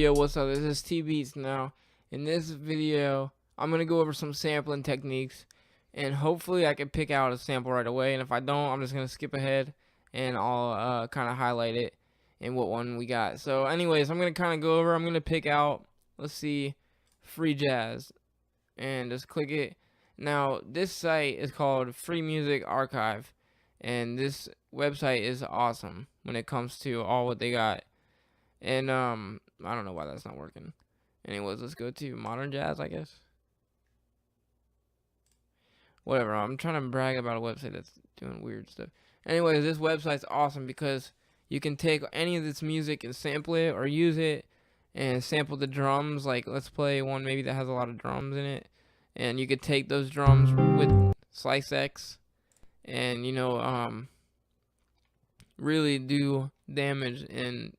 Yo, what's up? This is T Beats. Now, in this video, I'm gonna go over some sampling techniques, and hopefully I can pick out a sample right away. And if I don't, I'm just gonna skip ahead and I'll kind of highlight it and what one we got. So, anyways, I'm gonna kind of go over. I'm gonna pick out, let's see, free jazz, and just click it. Now, this site is called Free Music Archive, and this website is awesome when it comes to all what they got. And I don't know why that's not working. Anyways, let's go to modern jazz, I guess. Whatever, I'm trying to brag about a website that's doing weird stuff. Anyways, this website's awesome because you can take any of this music and sample it or use it and sample the drums. Like, let's play one maybe that has a lot of drums in it. And you could take those drums with Slice X and, really do damage in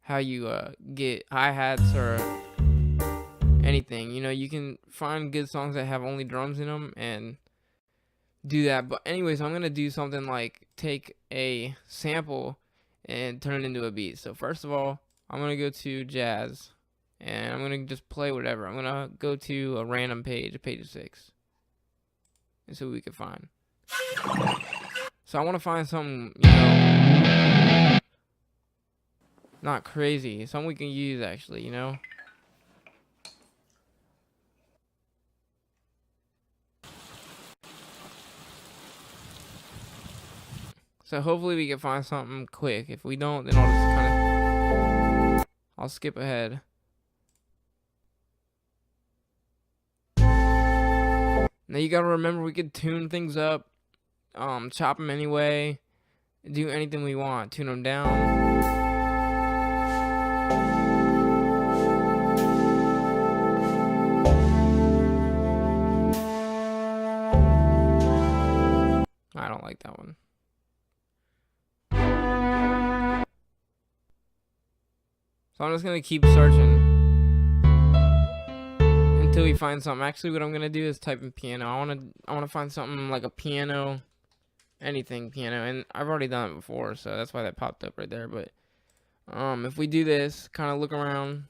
how you get hi-hats or anything. You can find good songs that have only drums in them and do that. But anyways, I'm gonna do something like take a sample and turn it into a beat. So first of all, I'm gonna go to jazz and I'm gonna just play whatever. I'm gonna go to a random page, page 6, and see what we can find. So I want to find something, not crazy, something we can use actually, So hopefully we can find something quick. If we don't, then I'll skip ahead. Now you gotta remember, we could tune things up, chop them anyway, do anything we want, tune them down. I don't like that one. So I'm just gonna keep searching until we find something. Actually, what I'm gonna do is type in piano. I wanna find something like a piano, anything piano, and I've already done it before, so that's why that popped up right there. But if we do this, kind of look around.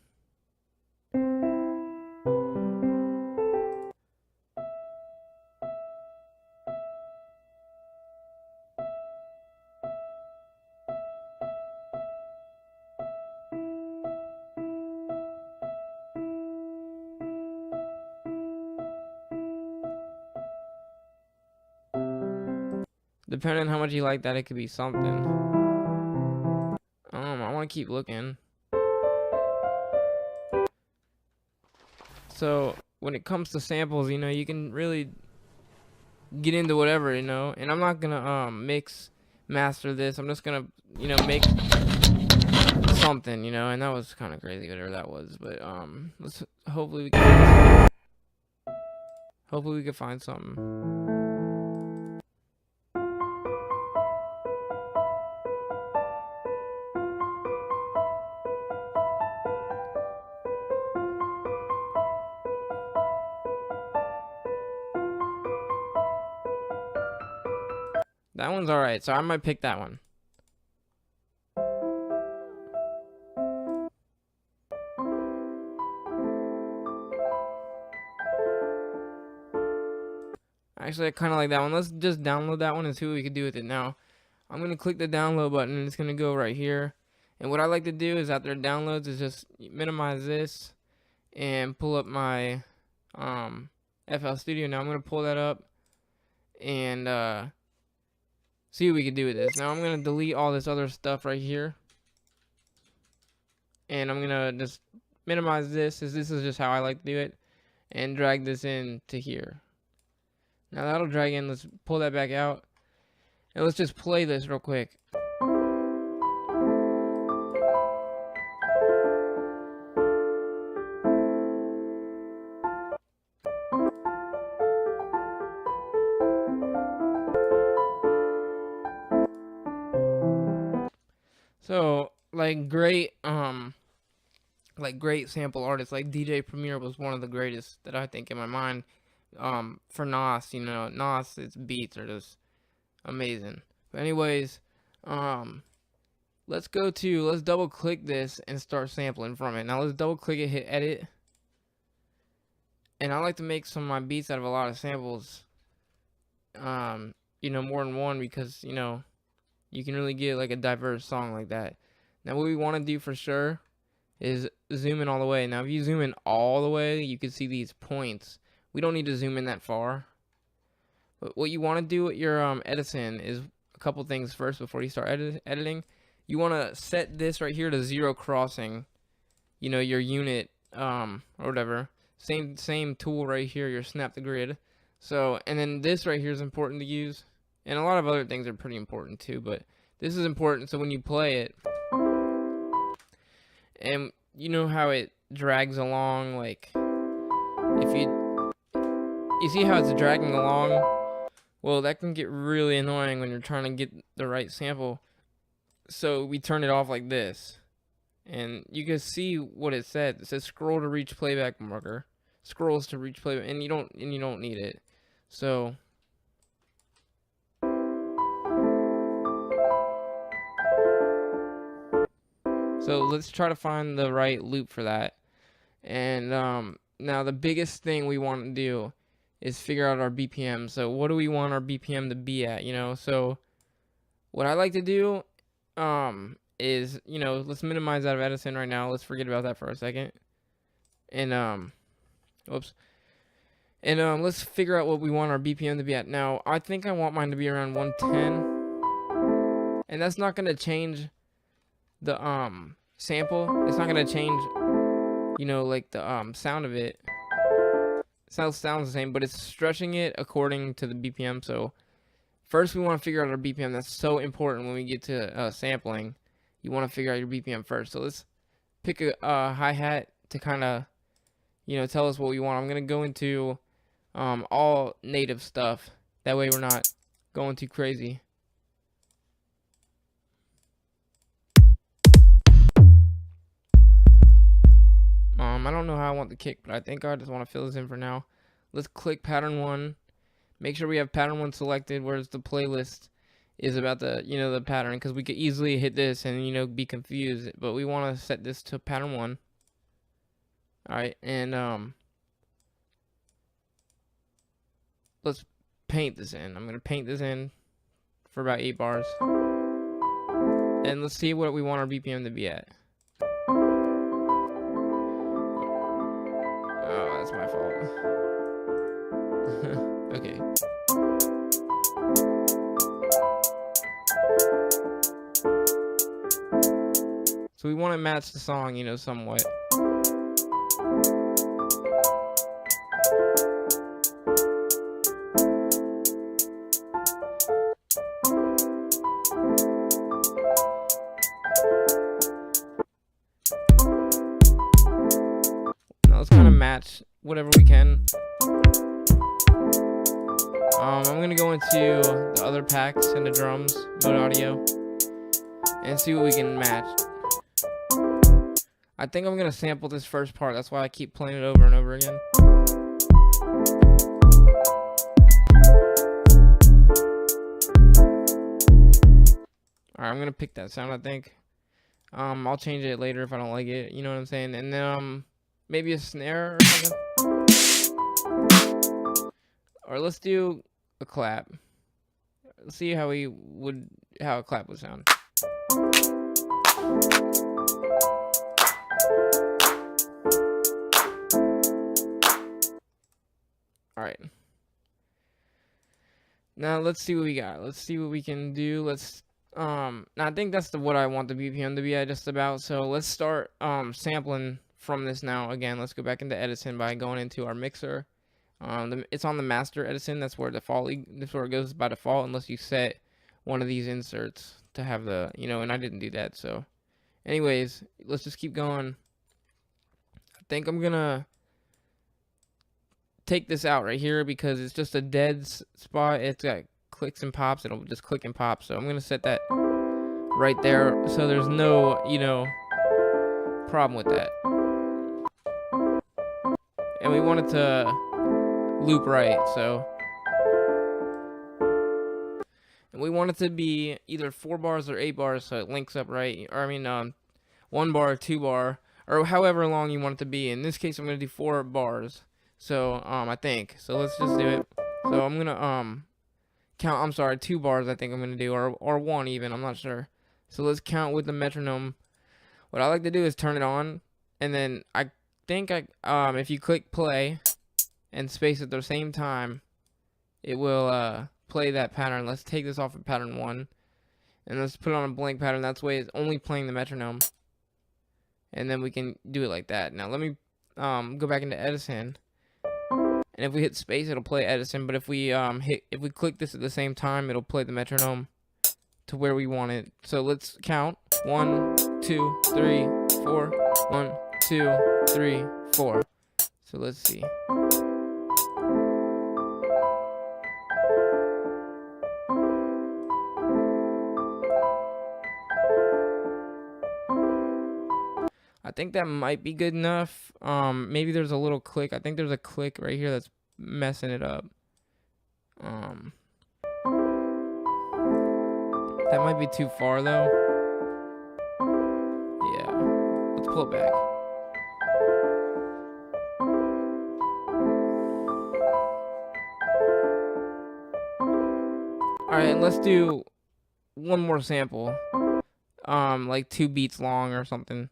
Depending on how much you like that, it could be something. I want to keep looking. So when it comes to samples, you can really get into whatever, and I'm not gonna master this. I'm just gonna make something, and that was kind of crazy, whatever that was. But let's hopefully we can find something. That one's alright, so I might pick that one. Actually, I kind of like that one. Let's just download that one and see what we can do with it. Now, I'm going to click the download button, and it's going to go right here. And what I like to do is after it downloads is just minimize this and pull up my FL Studio. Now, I'm going to pull that up and see what we can do with this. Now I'm going to delete all this other stuff right here. And I'm going to just minimize this, as this is just how I like to do it. And drag this in to here. Now that'll drag in. Let's pull that back out. And let's just play this real quick. So, great sample artists like DJ Premier was one of the greatest that I think in my mind. For Nas, Nas, its beats are just amazing. But anyways, let's double click this and start sampling from it. Now let's double click it, hit edit. And I like to make some of my beats out of a lot of samples. You know, more than one, because, you know, you can really get like a diverse song like that. Now what we want to do for sure is zoom in all the way. Now if you zoom in all the way, you can see these points. We don't need to zoom in that far. But what you want to do with your Edison is a couple things first before you start editing. You want to set this right here to 0 crossing, you know, your unit or whatever. Same tool right here, your snap the grid. So, and then this right here is important to use, and a lot of other things are pretty important too, but this is important. So when you play it, and you know how it drags along, like if you see how it's dragging along, well, that can get really annoying when you're trying to get the right sample. So we turn it off like this, and you can see what it said. It says scroll to reach playback marker, scrolls to reach playback, and you don't need it. So let's try to find the right loop for that. And now the biggest thing we want to do is figure out our BPM. So what do we want our BPM to be at, you know? So what I like to do is, you know, let's minimize out of Edison right now. Let's forget about that for a second. And whoops. And let's figure out what we want our BPM to be at. Now, I think I want mine to be around 110. And that's not going to change the sample. It's not going to change, you know, like the sound of it. It sounds the same, but it's stretching it according to the BPM. So first we want to figure out our BPM. That's so important when we get to sampling. You want to figure out your BPM first. So let's pick a hi-hat to kind of, you know, tell us what we want. I'm going to go into all native stuff. That way we're not going too crazy. I don't know how I want the kick, but I think I just want to fill this in for now. Let's click pattern 1. Make sure we have pattern 1 selected, whereas the playlist is about the, you know, the pattern, because we could easily hit this and, you know, be confused. But we want to set this to pattern 1. All right, and let's paint this in. I'm gonna paint this in for about 8 bars, and let's see what we want our BPM to be at. Oh, that's my fault. Okay. So we want to match the song, you know, somewhat. Now let's kind of match whatever we can. I'm gonna go into the other packs and the drums, mode audio, and see what we can match. I think I'm gonna sample this first part. That's why I keep playing it over and over again. Alright, I'm gonna pick that sound, I think. I'll change it later if I don't like it, you know what I'm saying? And then maybe a snare or something. Or let's do a clap. Let's see how a clap would sound. Alright. Now let's see what we got. Let's see what we can do. Now I think that's what I want the BPM to be at just about. So let's start sampling from this now. Again, let's go back into Edison by going into our mixer. It's on the master Edison. That's where that's where it goes by default, unless you set one of these inserts to have the, you know, and I didn't do that. So anyways, let's just keep going. I think I'm gonna take this out right here because it's just a dead spot. It's got clicks and pops. It'll just click and pop. So I'm gonna set that right there so there's no, you know, problem with that. And we want it to loop right, so and we want it to be either 4 bars or 8 bars, so it links up right. Or I mean, 1 bar, 2 bar, or however long you want it to be. In this case, I'm gonna do 4 bars. So I think. So let's just do it. So I'm gonna count. I'm sorry, 2 bars. I think I'm gonna do, or 1 even. I'm not sure. So let's count with the metronome. What I like to do is turn it on, and then I think if you click play and space at the same time, it will play that pattern. Let's take this off of pattern 1, and let's put it on a blank pattern. That's way it's only playing the metronome, and then we can do it like that. Now let me go back into Edison, and if we hit space, it'll play Edison. But if we click this at the same time, it'll play the metronome to where we want it. So let's count 1, 2, 3, 4. 1, 2, 3, 4. So let's see. I think that might be good enough. Maybe there's a little click. I think there's a click right here that's messing it up. That might be too far though. Yeah, let's pull it back. Alright, and let's do one more sample. Like 2 beats long or something.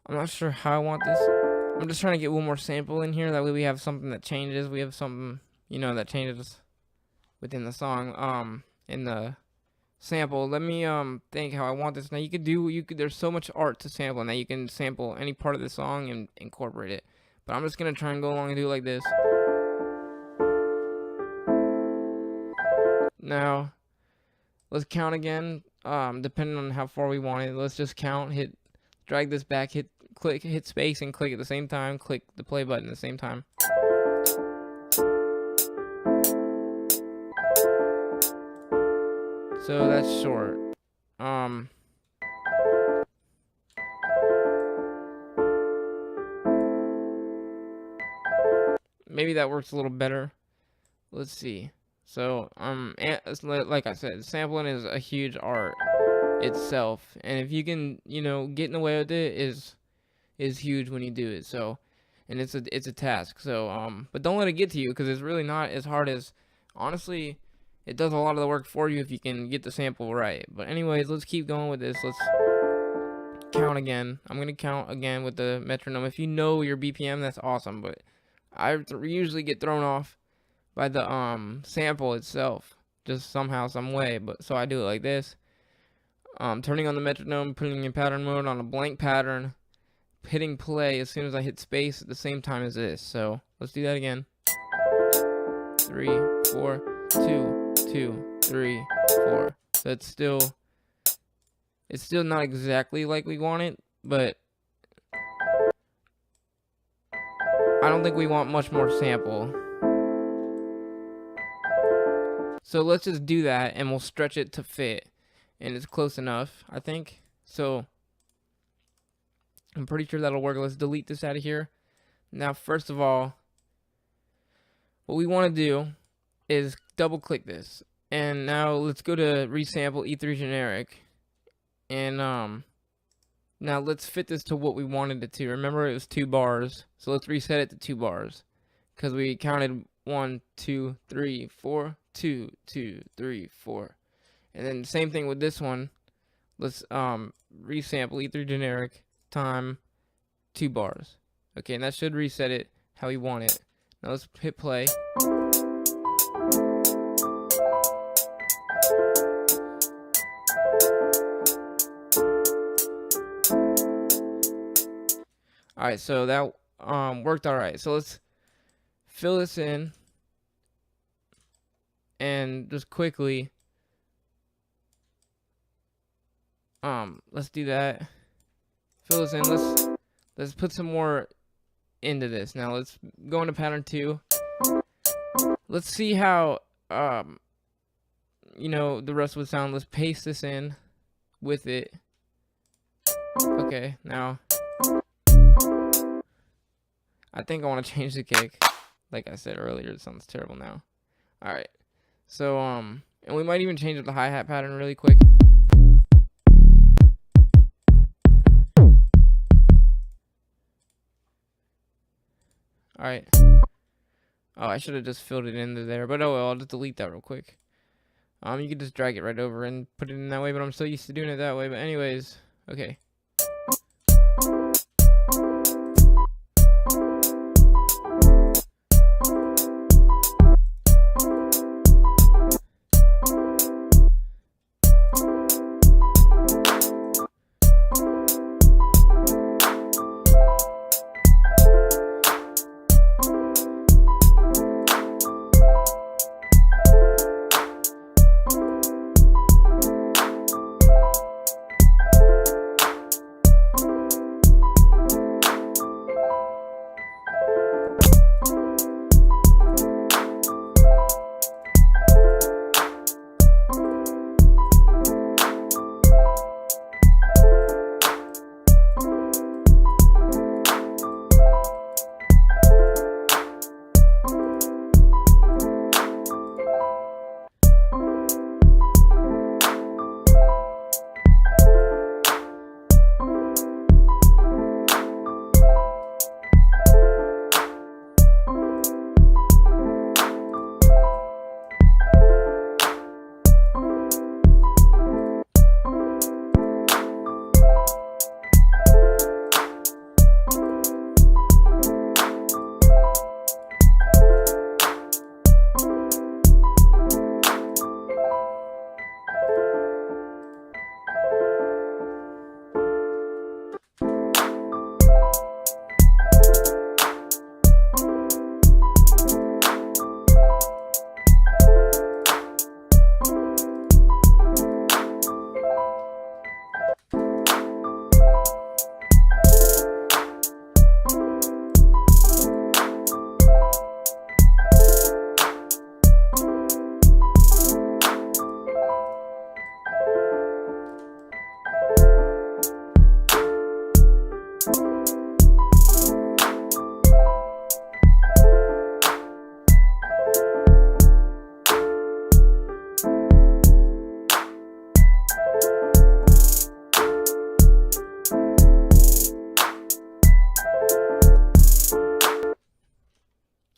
I'm not sure how I want this. I'm just trying to get one more sample in here. That way we have something that changes. We have something, that changes within the song. In the sample. Let me think how I want this. Now there's so much art to sample. Now you can sample any part of the song and incorporate it. But I'm just gonna try and go along and do it like this. Now let's count again. Depending on how far we want it. Let's just count, drag this back, hit space and click at the same time, click the play button at the same time. So that's short. Maybe that works a little better. Let's see. So like I said, sampling is a huge art itself, and if you can get in the way with it is huge when you do it. So, and it's a task. So but don't let it get to you, because it's really not as hard as, honestly, it does a lot of the work for you if you can get the sample right. But anyways, let's keep going with this. Let's count again. I'm gonna count again with the metronome. If you know your BPM, that's awesome, but I usually get thrown off by the sample itself, just somehow, some way. But so I do it like this. Turning on the metronome, putting in pattern mode on a blank pattern, hitting play as soon as I hit space at the same time as this. So let's do that again. 3, 4, 2, 2, 3, 4. So it's still not exactly like we want it, but I don't think we want much more sample. So let's just do that, and we'll stretch it to fit. And it's close enough, I think. So I'm pretty sure that'll work. Let's delete this out of here. Now, first of all, what we want to do is double click this. And now let's go to resample E3 generic. And now let's fit this to what we wanted it to. Remember, it was 2 bars. So let's reset it to 2 bars. Because we counted 1, 2, 3, 4, 2, 2, 3, 4. And then same thing with this one. Let's resample E3 generic time 2 bars. Okay, and that should reset it how we want it. Now let's hit play. Alright, so that worked alright. So let's fill this in and just quickly let's do that. Fill this in. Let's put some more into this. Now let's go into pattern 2. let's see how you know, the rest would sound. Let's paste this in with it. Okay, now I think I want to change the kick. Like I said earlier, it sounds terrible now. All right, so and we might even change up the hi-hat pattern really quick. All right. Oh, I should have just filled it into there, but oh well, I'll just delete that real quick. You can just drag it right over and put it in that way, but I'm so used to doing it that way. But anyways, okay.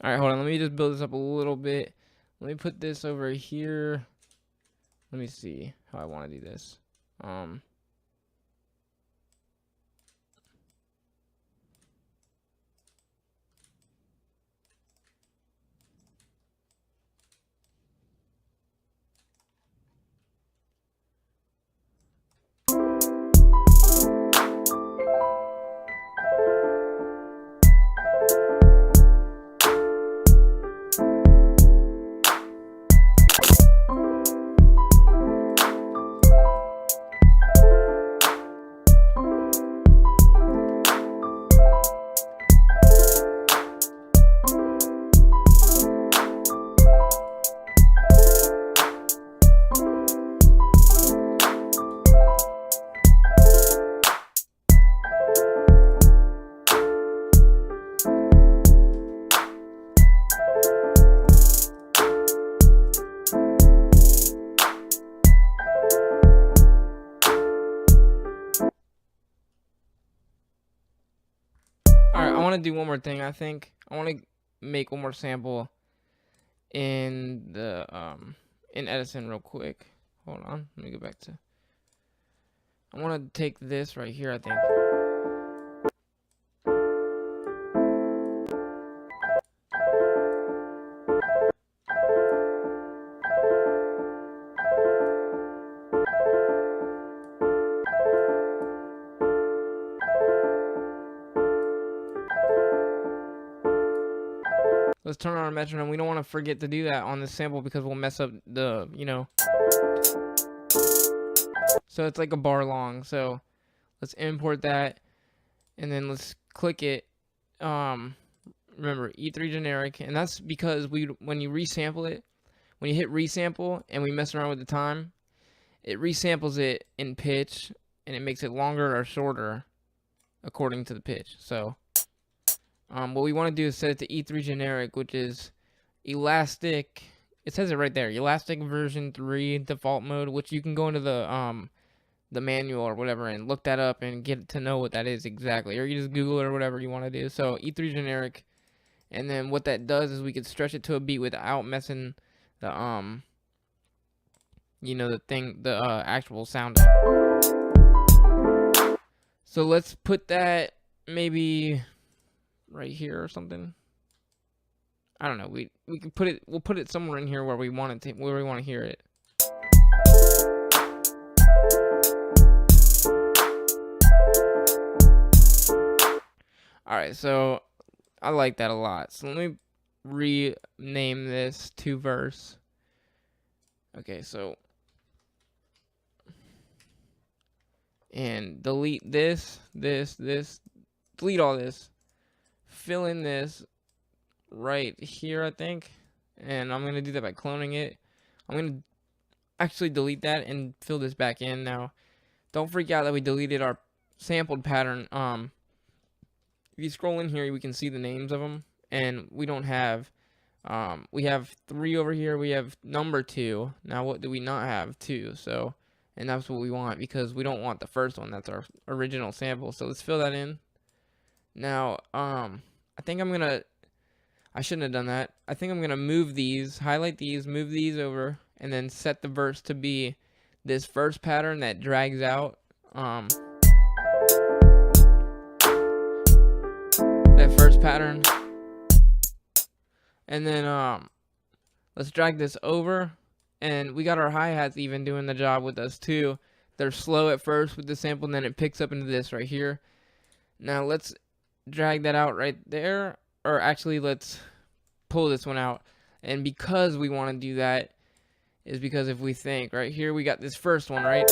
All right, hold on. Let me just build this up a little bit. Let me put this over here. Let me see how I want to do this. Alright, I want to do one more thing. I think I want to make one more sample in the in Edison real quick. Hold on, let me go back to. I want to take this right here. I think. Let's turn on our metronome. We don't want to forget to do that on this sample because we'll mess up the, you know. So it's like a bar long. So let's import that and then let's click it remember E3 generic, and that's because when you resample it, when you hit resample and we mess around with the time, it resamples it in pitch and it makes it longer or shorter according to the pitch. So what we want to do is set it to E3 generic, which is elastic. It says it right there, elastic version 3 default mode, which you can go into the manual or whatever and look that up and get to know what that is exactly, or you just Google it or whatever you want to do. So E3 generic, and then what that does is we can stretch it to a beat without messing the the actual sound up. So let's put that maybe right here or something. I don't know. We can put it. We'll put it somewhere in here where we want it to, where we want to hear it. All right. So I like that a lot. So let me rename this to verse. Okay. So and delete this, delete all this. Fill in this right here, I think, and I'm gonna do that by cloning it. I'm gonna actually delete that and fill this back in. Now don't freak out that we deleted our sampled pattern. If you scroll in here, we can see the names of them, and we don't have we have 3 over here. We have number 2. Now what do we not have? 2. So, and that's what we want, because we don't want the first one. That's our original sample. So let's fill that in. Now I think I shouldn't have done that. I think I'm gonna move these, highlight these, move these over, and then set the verse to be this first pattern that drags out. That first pattern. And then let's drag this over, and we got our hi-hats even doing the job with us too. They're slow at first with the sample, and then it picks up into this right here. Now let's drag that out right there, or actually let's pull this one out. And because we want to do that is because if we think right here, we got this first one, right?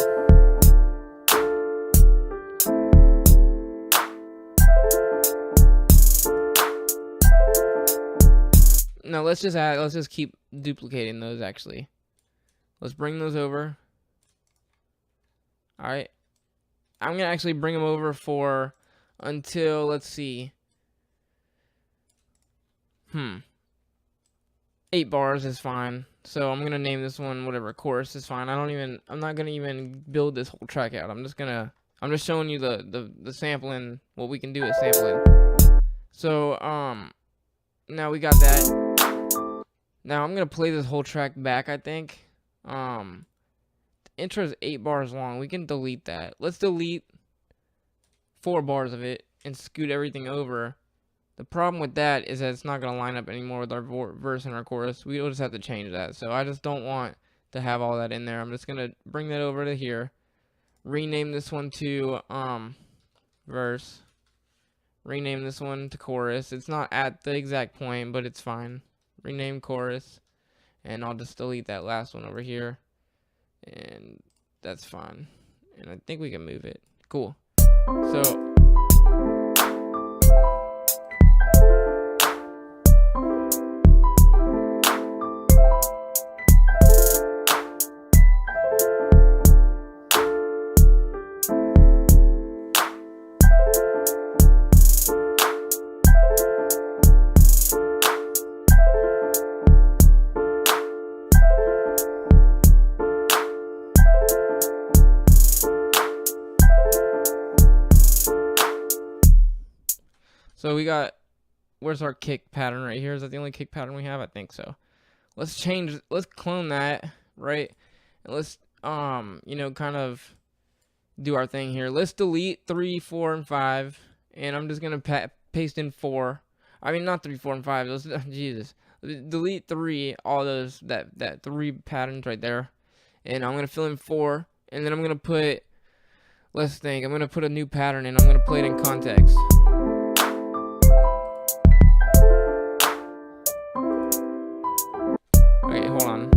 Now let's just keep duplicating those. Actually, let's bring those over. All right, I'm gonna actually bring them over for until, let's see, 8 bars is fine. So I'm gonna name this one whatever, chorus is fine. I'm not gonna even build this whole track out. I'm just showing you the sampling, what we can do with sampling. So now we got that. Now I'm gonna play this whole track back, I think. The intro is 8 bars long. We can delete that. Let's delete 4 bars of it and scoot everything over. The problem with that is that it's not going to line up anymore with our verse and our chorus. We'll just have to change that. So I just don't want to have all that in there. I'm just going to bring that over to here. Rename this one to verse. Rename this one to chorus. It's not at the exact point, but it's fine. Rename chorus. And I'll just delete that last one over here. And that's fine. And I think we can move it. Cool. So we got, where's our kick pattern right here? Is that the only kick pattern we have? I think so. Let's clone that, right? And let's, kind of do our thing here. Let's delete 3, 4, and 5. And I'm just going to paste in 4. I mean, not 3, 4, and 5. Those, Jesus. Delete 3, all those, that 3 patterns right there. And I'm going to fill in 4. And then I'm going to put, let's think, I'm going to put a new pattern in. I'm going to play it in context. Okay, hold on.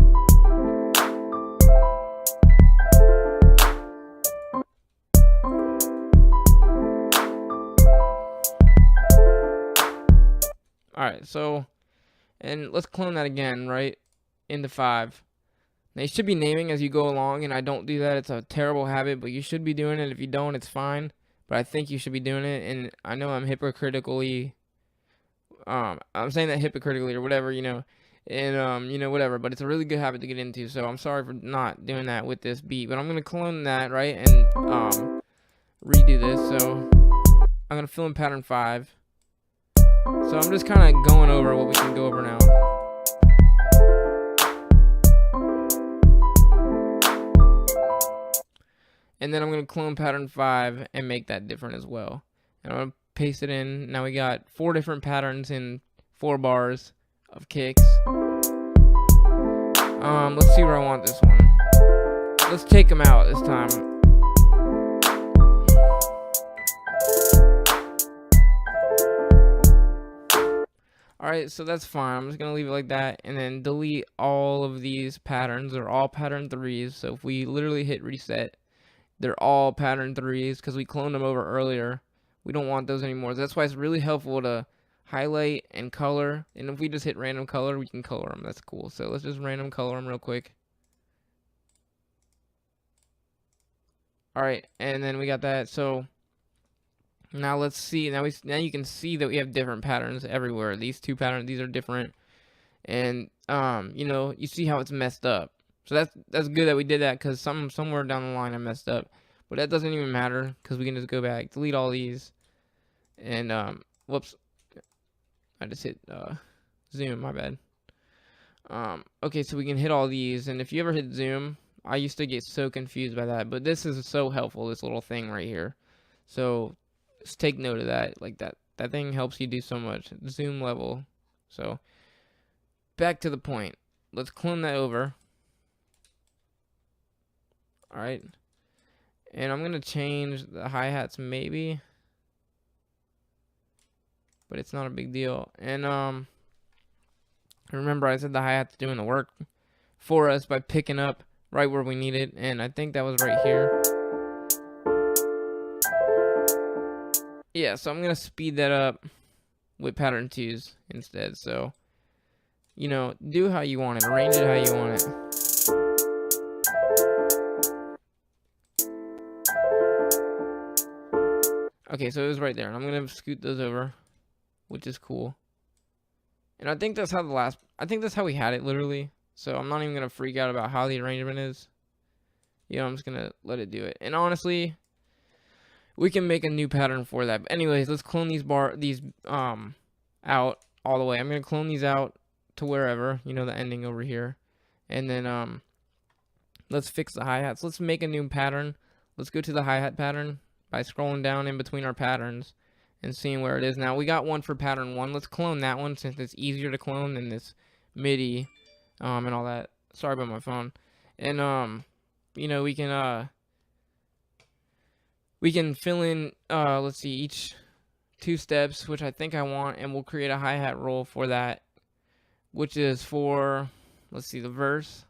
Alright, so, and let's clone that again, right, into 5. Now, you should be naming as you go along, and I don't do that. It's a terrible habit, but you should be doing it. If you don't, it's fine. But I think you should be doing it, and I know I'm hypocritically, I'm saying that hypocritically or whatever, and, whatever. But it's a really good habit to get into, so I'm sorry for not doing that with this beat. But I'm going to clone that, right, and redo this. So I'm going to fill in pattern 5. So I'm just kind of going over what we can go over now. And then I'm going to clone pattern 5 and make that different as well. And I'm going to paste it in. Now we got 4 different patterns in 4 bars of kicks. Let's see where I want this one. Let's take them out this time. Alright, so that's fine. I'm just going to leave it like that. And then delete all of these patterns. They're all pattern 3s. So if we literally hit reset, they're all pattern 3s because we cloned them over earlier. We don't want those anymore. So that's why it's really helpful to highlight and color. And if we just hit random color, we can color them. That's cool. So let's just random color them real quick. Alright, and then we got that. So now let's see. Now you can see that we have different patterns everywhere. These 2 patterns, these are different. And you see how it's messed up. So that's good that we did that, because somewhere down the line I messed up. But that doesn't even matter, because we can just go back, delete all these, and whoops, I just hit zoom, my bad. Okay, so we can hit all these, and if you ever hit zoom, I used to get so confused by that, but this is so helpful, this little thing right here. So just take note of that. Like that thing helps you do so much. Zoom level. So back to the point. Let's clone that over. Alright, and I'm gonna change the hi-hats maybe, but it's not a big deal. And remember I said the hi-hat's doing the work for us by picking up right where we need it, and I think that was right here. Yeah, so I'm gonna speed that up with pattern 2s instead. So do how you want it, arrange it how you want it. Okay, so it was right there, and I'm gonna scoot those over, which is cool. And I think that's how we had it literally. So I'm not even gonna freak out about how the arrangement is. I'm just gonna let it do it. And honestly, we can make a new pattern for that. But anyways, let's clone these out all the way. I'm gonna clone these out to wherever, the ending over here, and then let's fix the hi-hats. Let's make a new pattern. Let's go to the hi-hat pattern by scrolling down in between our patterns and seeing where it is. Now we got one for pattern 1. Let's clone that one since it's easier to clone than this MIDI and all that. Sorry about my phone. And we can fill in let's see, each 2 steps, which I think I want, and we'll create a hi-hat roll for that, which is for, let's see, the verse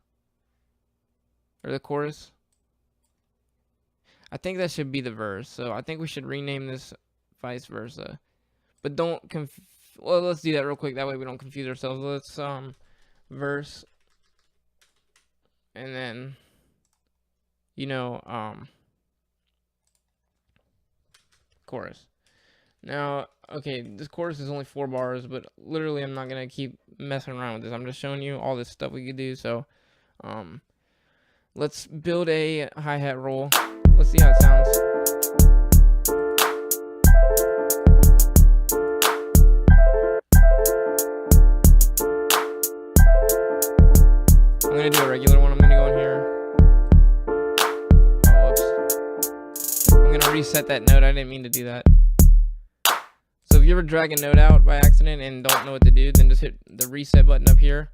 or the chorus. I think that should be the verse, so I think we should rename this vice versa. But don't well, let's do that real quick, that way we don't confuse ourselves. Let's verse, and then chorus. Now, okay, this chorus is only 4 bars, but literally I'm not gonna keep messing around with this. I'm just showing you all this stuff we could do. So let's build a hi-hat roll. Let's see how it sounds. I'm gonna do a regular one. I'm gonna go in here. Oh, whoops. I'm gonna reset that note. I didn't mean to do that. So if you ever drag a note out by accident and don't know what to do, then just hit the reset button up here,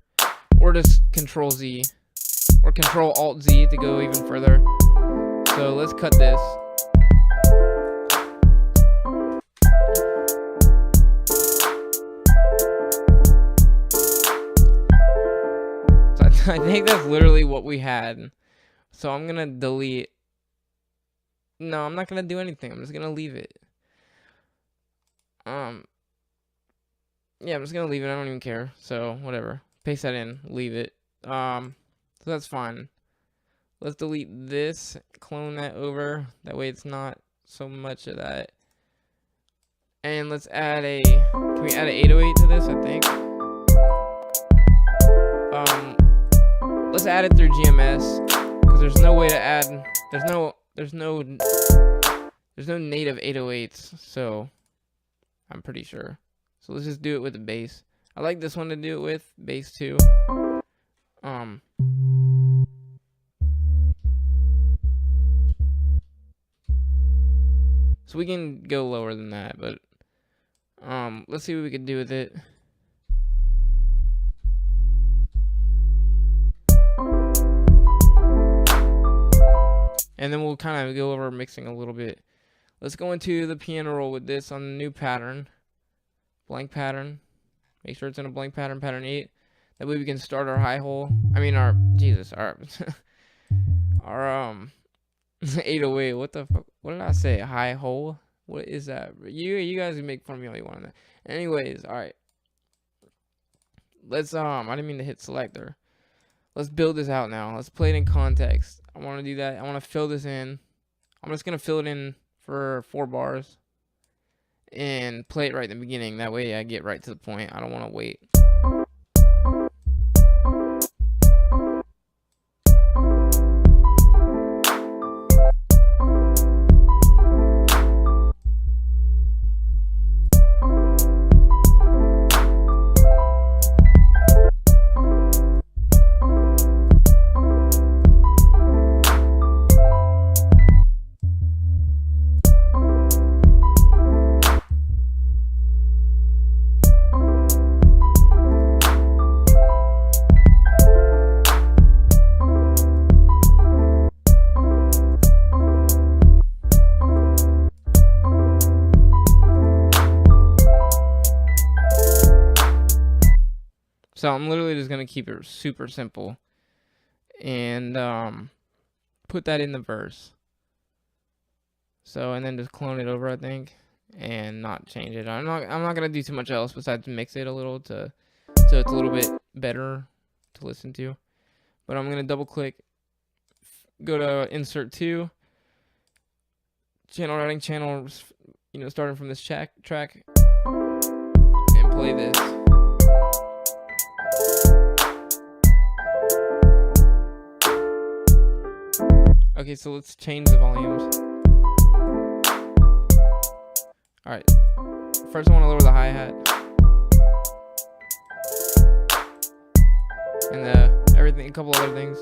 or just Control Z, or Control Alt Z to go even further. So let's cut this. So I think that's literally what we had. So I'm gonna delete. No, I'm not gonna do anything. I'm just gonna leave it. yeah, I'm just gonna leave it. I don't even care. So whatever. Paste that in. Leave it. So that's fine. Let's delete this. Clone that over. That way it's not so much of that. And let's add a. Can we add an 808 to this? I think. Let's add it through GMS because there's no way to add. There's no native 808s. So I'm pretty sure. So let's just do it with the bass. I like this one to do it with bass too. So we can go lower than that, but let's see what we can do with it. And then we'll kind of go over mixing a little bit. Let's go into the piano roll with this on the new pattern. Blank pattern. Make sure it's in a blank pattern, pattern 8. That way we can start our high hole. I mean our 808. What the fuck? What did I say? High hole? What is that? You guys can make fun of me all you want. Anyways, alright. Let's I didn't mean to hit selector. Let's build this out now. Let's play it in context. I want to do that. I want to fill this in. I'm just going to fill it in for 4 bars. And play it right in the beginning. That way I get right to the point. I don't want to wait. So I'm literally just going to keep it super simple and put that in the verse. So, and then just clone it over, I think, and not change it. I'm not going to do too much else besides mix it a little so it's a little bit better to listen to. But I'm going to double click, go to insert 2, channel routing channel, starting from this track, and play this. Okay, so let's change the volumes. Alright. First I want to lower the hi-hat. And everything, a couple other things.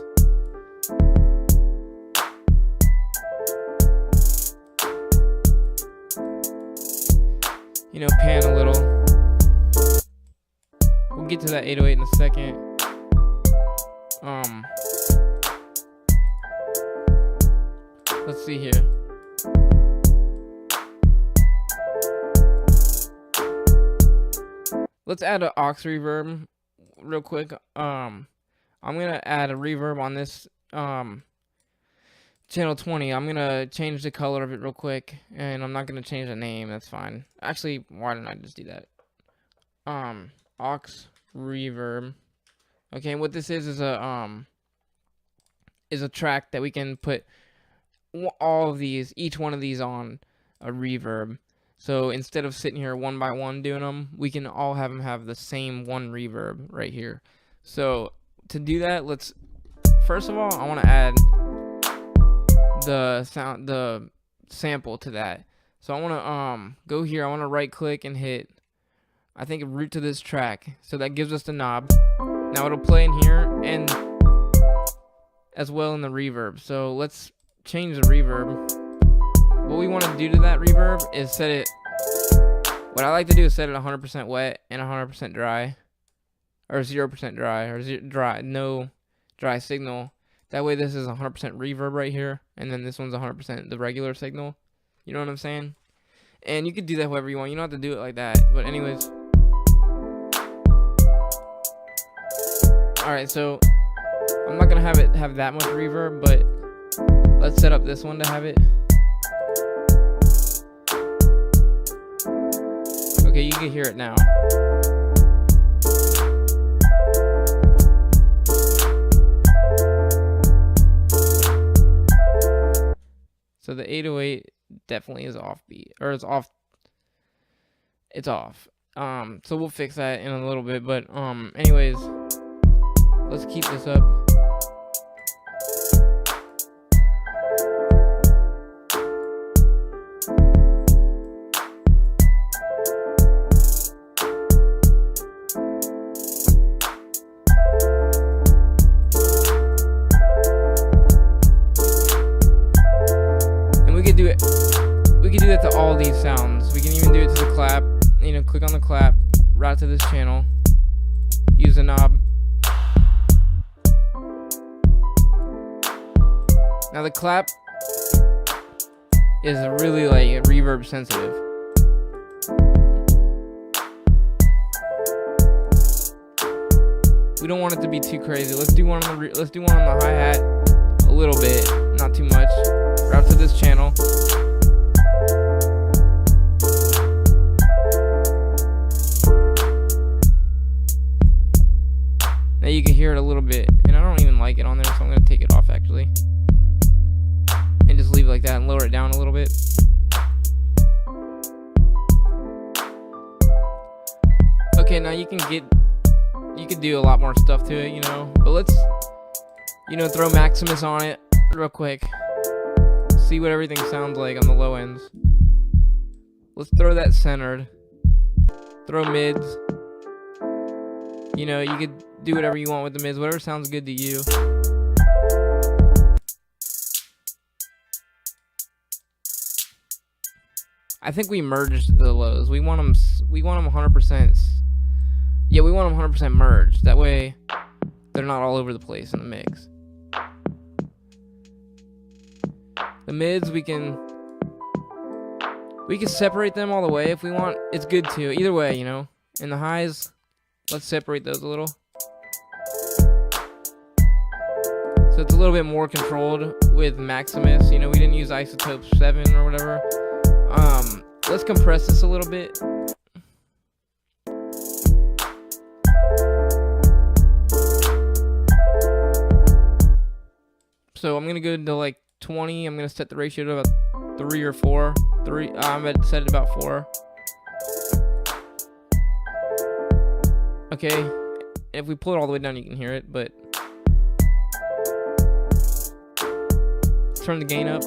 Pan a little. We'll get to that 808 in a second. Let's see here. Let's add an aux reverb real quick. I'm gonna add a reverb on this channel 20. I'm gonna change the color of it real quick, and I'm not gonna change the name. That's fine. Actually, why don't I just do that? Aux reverb. Okay, and what this is a track that we can put each one of these on a reverb. So instead of sitting here one by one doing them, we can all have them have the same one reverb right here. So to do that, first of all, I want to add the sample to that. So I want to go here. I want to right click and hit, I think, root to this track. So that gives us the knob. Now it'll play in here and as well in the reverb. So let's change the reverb. What we want to do to that reverb is set it, what I like to do is set it 100% wet and 100% dry, or 0% dry, or no dry signal. That way this is 100% reverb right here, and then this one's 100% the regular signal. You know what I'm saying? And you could do that however you want. You don't have to do it like that. But anyways. Alright, so I'm not going to have that much reverb, but let's set up this one to have it. Okay, you can hear it now. So the 808 definitely is offbeat, or it's off. It's off. So we'll fix that in a little bit. But anyways, let's keep this up. We could do that to all these sounds. We can even do it to the clap. You know, click on the clap, route to this channel, use the knob. Now the clap is really like reverb sensitive. We don't want it to be too crazy. Let's do one on the hi-hat a little bit, not too much. Route to this channel. Now you can hear it a little bit, and I don't even like it on there, so I'm going to take it off actually. And just leave it like that and lower it down a little bit. Okay, now you can do a lot more stuff to it, you know. But let's, you know, throw Maximus on it real quick. See what everything sounds like on the low ends. Let's throw that centered. Throw mids. You know, you could do whatever you want with the mids, whatever sounds good to you. I think we merged the lows. We want them 100%. Yeah, we want them 100% merged. That way, they're not all over the place in the mix. The mids, we can separate them all the way if we want. It's good too. Either way, you know. And the highs, let's separate those a little. So it's a little bit more controlled with Maximus. You know, we didn't use Isotope 7 or whatever. Let's compress this a little bit. So I'm gonna go to like 20. I'm gonna set the ratio to about 3 or 4. I'm gonna set it about 4. Okay. If we pull it all the way down, you can hear it, but turn the gain up.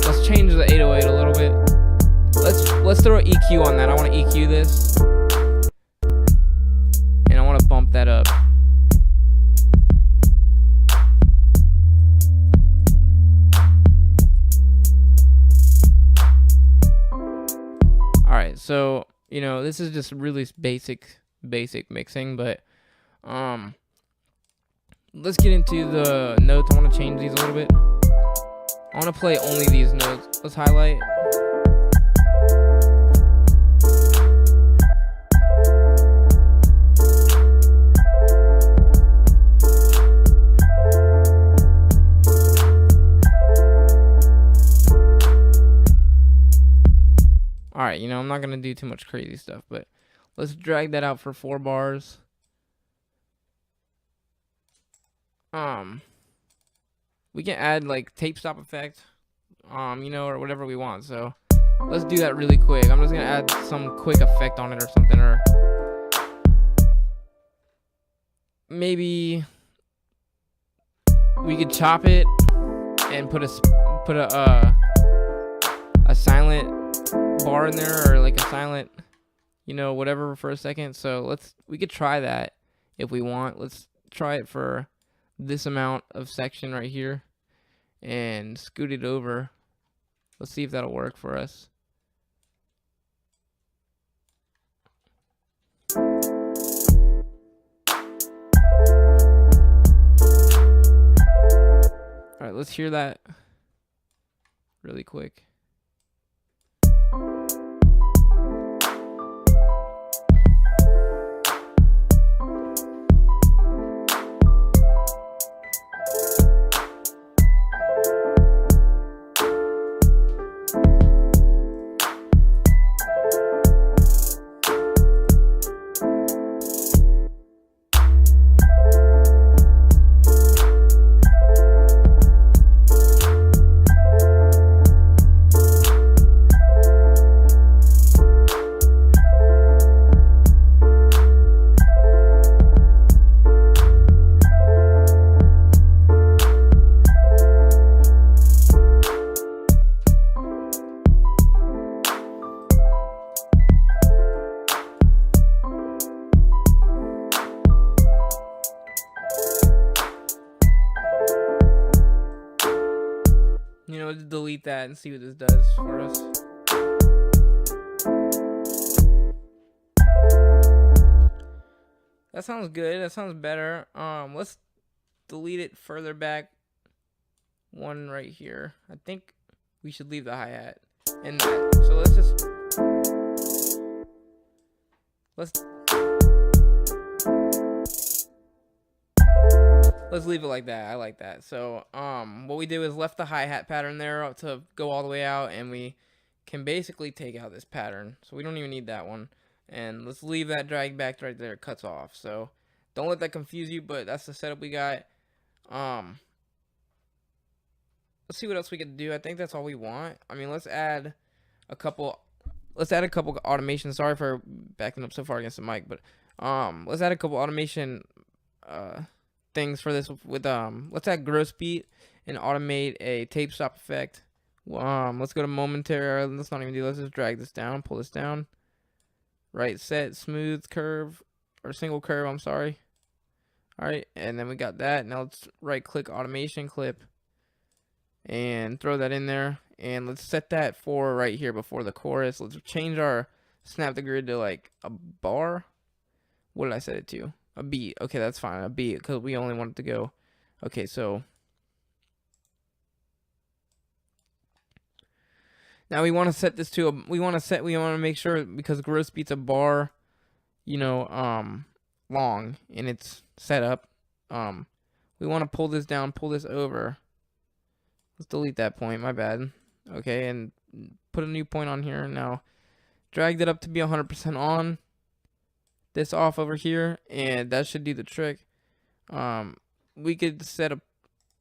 Let's change the 808 a little bit. Let's throw an EQ on that. I want to EQ this, and I want to bump that up. All right, so you know this is just really basic mixing, but let's get into the notes. I want to change these a little bit. I want to play only these notes. Let's highlight. Alright, you know, I'm not going to do too much crazy stuff, but let's drag that out for 4 bars. We can add like tape stop effect, you know, or whatever we want. So let's do that really quick. I'm just gonna add some quick effect on it or something, or maybe we could chop it and put a silent bar in there, or like a silent, you know, whatever for a second. So we could try that if we want. Let's try it for this amount of section right here and scoot it over. Let's see if that'll work for us. Alright, let's hear that really quick. that and see what this does for us. That sounds good. That sounds better. Let's delete it further back. One right here. I think we should leave the hi-hat in that. So let's leave it like that. I like that. So what we did was left the hi-hat pattern there to go all the way out, and we can basically take out this pattern. So we don't even need that one. And let's leave that drag back right there. It cuts off. So don't let that confuse you, but that's the setup we got. Let's see what else we can do. I think that's all we want. I mean, let's add a couple automation. Sorry for backing up so far against the mic, but let's add a couple automation things for this with let's add gross beat and automate a tape stop effect. Let's go to momentary. Let's not even do. Let's just drag this down, pull this down. Right, set, smooth curve, or single curve. I'm sorry. All right, and then we got that. Now let's right click automation clip and throw that in there, and let's set that for right here before the chorus. Let's change our snap the grid to like a bar. What did I set it to? A beat. Okay, that's fine. A beat, because we only want it to go. Okay, so now we want to set this to a. We want to make sure, because gross beat's a bar, you know, long in its setup. We want to pull this down, pull this over. Let's delete that point, my bad. Okay, and put a new point on here. Now, drag that up to be 100% on. This off over here, and that should do the trick. We could set a,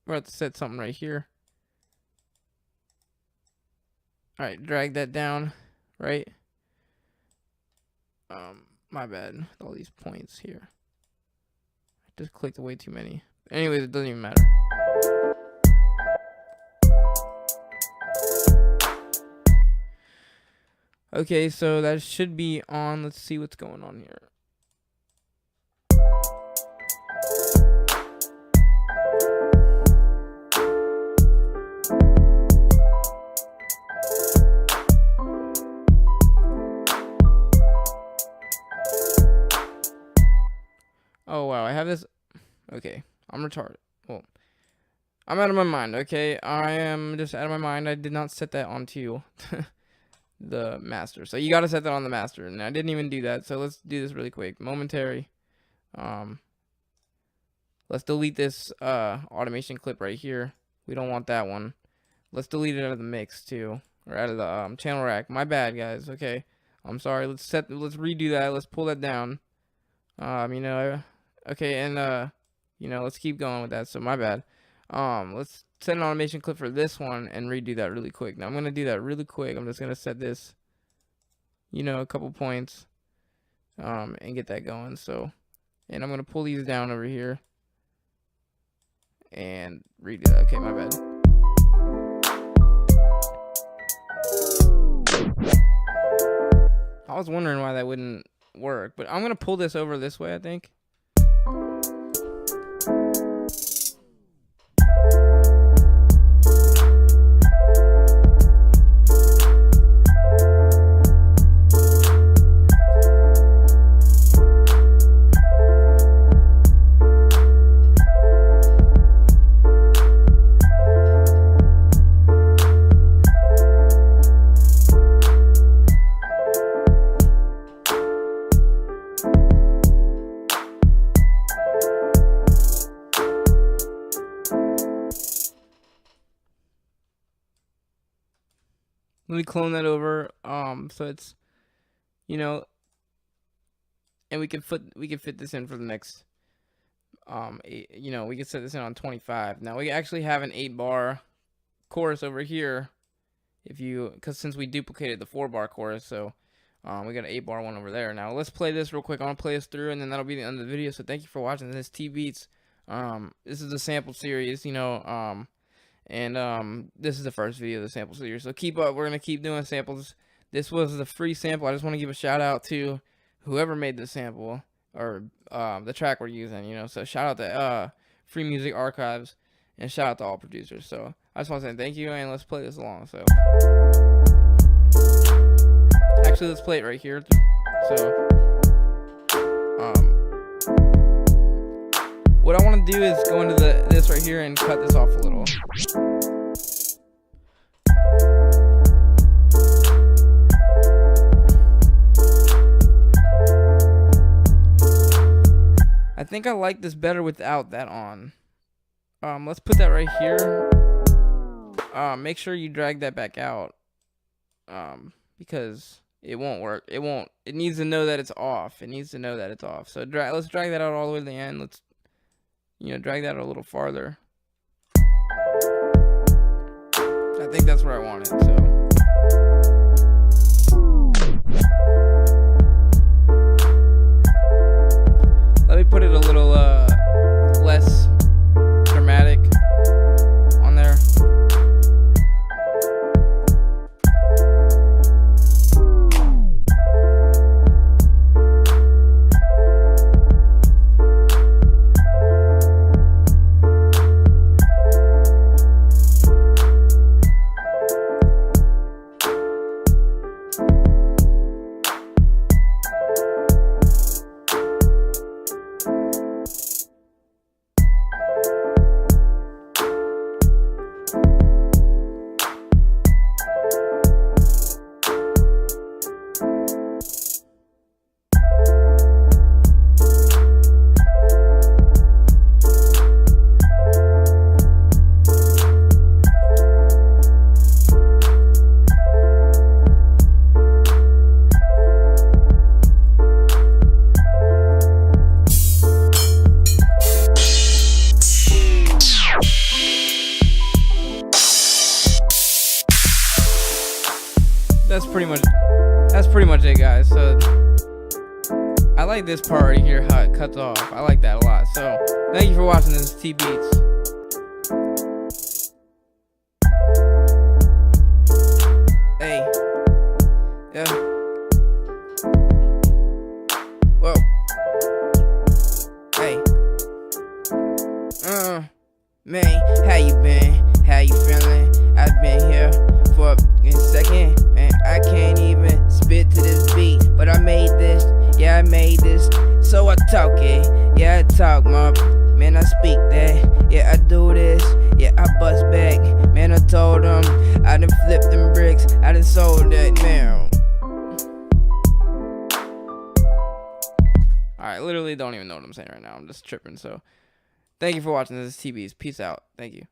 we're going to set something right here. Alright, drag that down, right? My bad, all these points here. I just clicked way too many. Anyways, it doesn't even matter. Okay, so that should be on. Let's see what's going on here. Oh wow, I have this. Okay, I'm retarded. Well, I'm out of my mind. Okay, I am just out of my mind. I did not set that onto the master, so you got to set that on the master, and I didn't even do that. So let's do this really quick. Momentary. Let's delete this automation clip right here. We don't want that one. Let's delete it out of the mix too, or out of the channel rack. My bad, guys. Okay, I'm sorry. Let's redo that. Let's pull that down. You know, okay, and you know, let's keep going with that. So my bad. Let's set an automation clip for this one and redo that really quick. Now I'm gonna do that really quick. I'm just gonna set this, you know, a couple points, and get that going. So, and I'm gonna pull these down over here and redo that. Okay, my bad. I was wondering why that wouldn't work, but I'm gonna pull this over this way, I think. Let me clone that over, so it's, you know, and we can fit this in for the next, you know, we can set this in on 25. Now we actually have an 8-bar chorus over here, because since we duplicated the 4-bar chorus, so we got an 8-bar one over there. Now let's play this real quick. I want to play this through, and then that'll be the end of the video. So thank you for watching this T Beats. This is a sample series, you know, and this is the first video of the sample series, so keep up. We're gonna keep doing samples. This was the free sample. I just want to give a shout out to whoever made the sample, or the track we're using, you know. So shout out to Free Music Archives, and shout out to all producers. So I just want to say thank you, and let's play this along. So, actually, let's play it right here. So, what I want to do is go into this right here and cut this off a little. I think I like this better without that on. Let's put that right here. Make sure you drag that back out. Because it won't work. It needs to know that it's off. It needs to know that it's off. So let's drag that out all the way to the end. Let's, drag that a little farther. I think that's where I want it, so. Let me put it a little less dramatic on there. That's pretty much it, guys. So I like this part right here, how it cuts off. I like that a lot. So thank you for watching. This is T Beats. Hey, yeah. Whoa. Hey. Man, how you been? How you feeling? I've been here for a second. Man, I can't even spit to this beat, but I made this. Yeah, I made this. So I talk it. Yeah, I talk, man, I speak that. Yeah, I do this. Yeah, I bust back. Man, I told them I done flipped them bricks. I done sold that, man. Alright, literally don't even know what I'm saying right now. I'm just tripping. So thank you for watching. This is TB's. Peace out. Thank you.